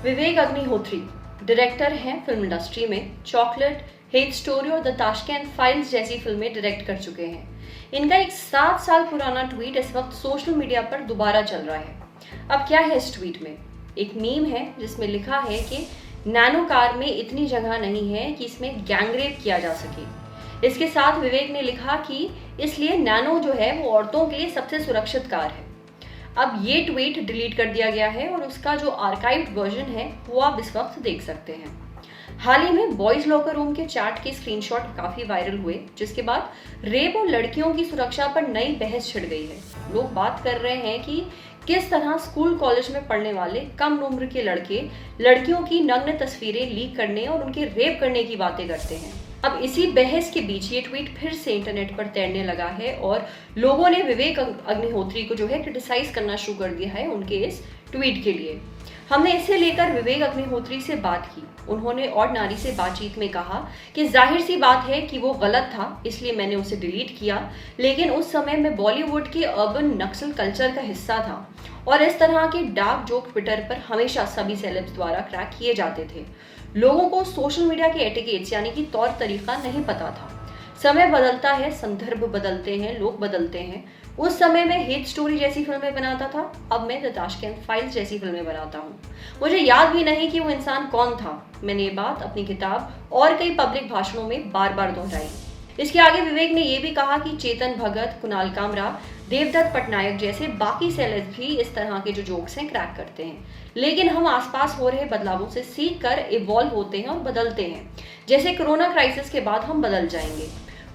Vivek Agnihotri director हैं film industry में। Chocolate, hate story और द ताशकंद फाइल्स जैसी फिल्में डायरेक्ट कर चुके हैं। इनका एक 7 साल पुराना ट्वीट इस वक्त सोशल मीडिया पर दोबारा चल रहा है। अब क्या है इस ट्वीट में? एक मीम है जिसमें लिखा है कि नैनो कार में इतनी जगह नहीं है कि इसमें गैंगरेप किया जा सके। इसके साथ विवेक ने लिखा कि इसलिए नैनो जो है वो औरतों के लिए सबसे सुरक्षित कार है। अब ये ट्वीट डिलीट कर दिया गया है और उसका जो आर्काइव्ड वर्जन है वो आप इस वक्त देख सकते हैं। हाल ही में बॉयज लॉकर रूम के चैट के स्क्रीनशॉट काफी वायरल हुए, जिसके बाद रेप और लड़कियों की सुरक्षा पर नई बहस छिड़ गई है। लोग बात कर रहे हैं कि किस तरह स्कूल कॉलेज में पढ़ने वाले कम उम्र के लड़के लड़कियों की नग्न तस्वीरें लीक करने और उनके रेप करने की बातें करते हैं। अब इसी बहस के बीच ये ट्वीट फिर से इंटरनेट पर तैरने लगा है और लोगों ने विवेक अग्निहोत्री को जो है क्रिटिसाइज करना शुरू कर दिया है उनके इस ट्वीट के लिए। हमने इसे लेकर विवेक अग्निहोत्री से बात की। उन्होंने और नारी से बातचीत में कहा कि जाहिर सी बात है कि वो गलत था, इसलिए मैंने उसे डिलीट किया, लेकिन उस समय मैं बॉलीवुड के अर्बन नक्सल कल्चर का हिस्सा था और इस तरह के डार्क जोक ट्विटर पर हमेशा सभी सेलेब्स द्वारा क्रैक किए जाते थे। लोगों को सोशल मीडिया के एटिकेट्स यानी कि तौर तरीका नहीं पता था। समय बदलता है, संदर्भ बदलते हैं, लोग बदलते हैं। उस समय मैं हेट स्टोरी जैसी फिल्में बनाता था, अब मैं द ताशकंद फाइल्स जैसी फिल्में बनाता हूँ। मुझे याद भी नहीं कि वो इंसान कौन था। मैंने ये बात अपनी किताब और कई पब्लिक भाषणों में बार बार दोहराई। इसके आगे विवेक ने यह भी कहा कि चेतन भगत, कुणाल कामरा, देवदत्त पटनायक जैसे बाकी सेलेब्स भी इस तरह के जो जोक्स हैं क्रैक करते हैं, लेकिन हम आसपास हो रहे बदलावों से सीख कर इवॉल्व होते हैं और बदलते हैं, जैसे कोरोना क्राइसिस के बाद हम बदल जाएंगे।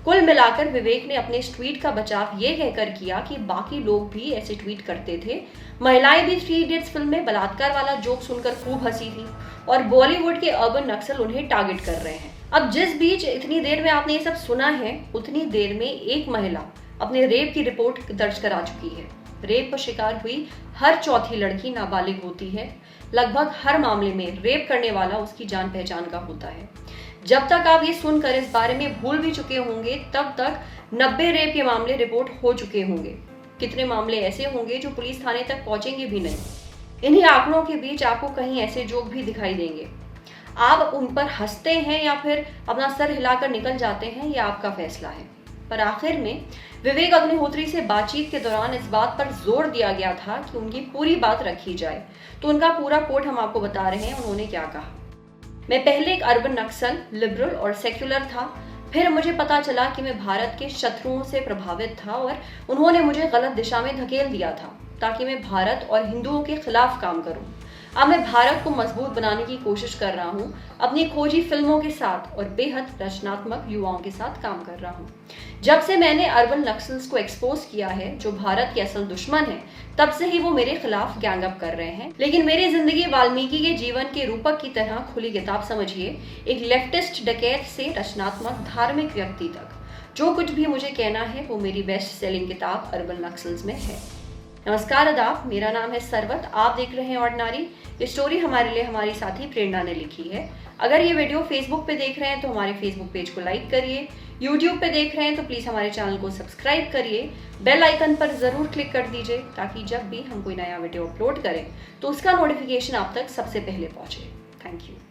कुल मिलाकर विवेक ने अपने इस ट्वीट का बचाव ये कहकर किया कि बाकी लोग भी ऐसे ट्वीट करते थे। महिलाएं भी 3 इडियट्स फिल्म में बलात्कार वाला जोक सुनकर खूब हंसी थी और बॉलीवुड के अर्बन नक्सल उन्हें टारगेट कर रहे हैं। अब जिस बीच इतनी देर में आपने ये सब सुना है, उतनी देर में एक महिला अपने रेप की रिपोर्ट दर्ज करा चुकी है। रेप का शिकार हुई हर चौथी लड़की नाबालिग होती है। लगभग हर मामले में रेप करने वाला उसकी जान पहचान का होता है। जब तक आप ये सुनकर इस बारे में भूल भी चुके होंगे, तब तक 90 रेप के मामले रिपोर्ट हो चुके होंगे। कितने मामले ऐसे होंगे जो पुलिस थाने तक पहुंचेंगे भी नहीं। इन्हीं आंकड़ों के बीच आपको कहीं ऐसे जोक भी दिखाई देंगे। आप उन पर हंसते हैं या फिर अपना सर हिलाकर निकल जाते हैं, ये आपका फैसला है। पर आखिर में विवेक अग्निहोत्री से बातचीत के दौरान इस बात पर जोर दिया गया था कि उनकी पूरी बात रखी जाए, तो उनका पूरा कोट हम आपको बता रहे हैं। उन्होंने क्या कहा? मैं पहले एक अर्बन नक्सल, लिबरल और सेक्युलर था। फिर मुझे पता चला कि मैं भारत के शत्रुओं से प्रभावित था और उन्होंने मुझे गलत दिशा में धकेल दिया था ताकि मैं भारत और हिंदुओं के खिलाफ काम करूं। अब मैं भारत को मजबूत बनाने की कोशिश कर रहा हूं, अपनी खोजी फिल्मों के साथ और बेहद रचनात्मक युवाओं के साथ काम कर रहा हूं। जब से मैंने अर्बन नक्सल्स को एक्सपोज किया है, जो भारत के असल दुश्मन है, तब से ही वो मेरे खिलाफ गैंग अप कर रहे हैं। लेकिन मेरी जिंदगी वाल्मीकि के जीवन के रूपक की तरह खुली किताब समझिए, एक लेफ्टिस्ट डकैत से रचनात्मक धार्मिक व्यक्ति तक। जो कुछ भी मुझे कहना है वो मेरी बेस्ट सेलिंग किताब अर्बन नक्सल्स में है। नमस्कार, आदाब, मेरा नाम है सरवत। आप देख रहे हैं ऑर्डिनरी। ये स्टोरी हमारे लिए हमारी साथी प्रेरणा ने लिखी है। अगर ये वीडियो फेसबुक पे देख रहे हैं तो हमारे फेसबुक पेज को लाइक करिए। यूट्यूब पे देख रहे हैं तो प्लीज़ हमारे चैनल को सब्सक्राइब करिए। बेल आइकन पर ज़रूर क्लिक कर दीजिए ताकि जब भी हम कोई नया वीडियो अपलोड करें तो उसका नोटिफिकेशन आप तक सबसे पहले पहुँचे। Thank you.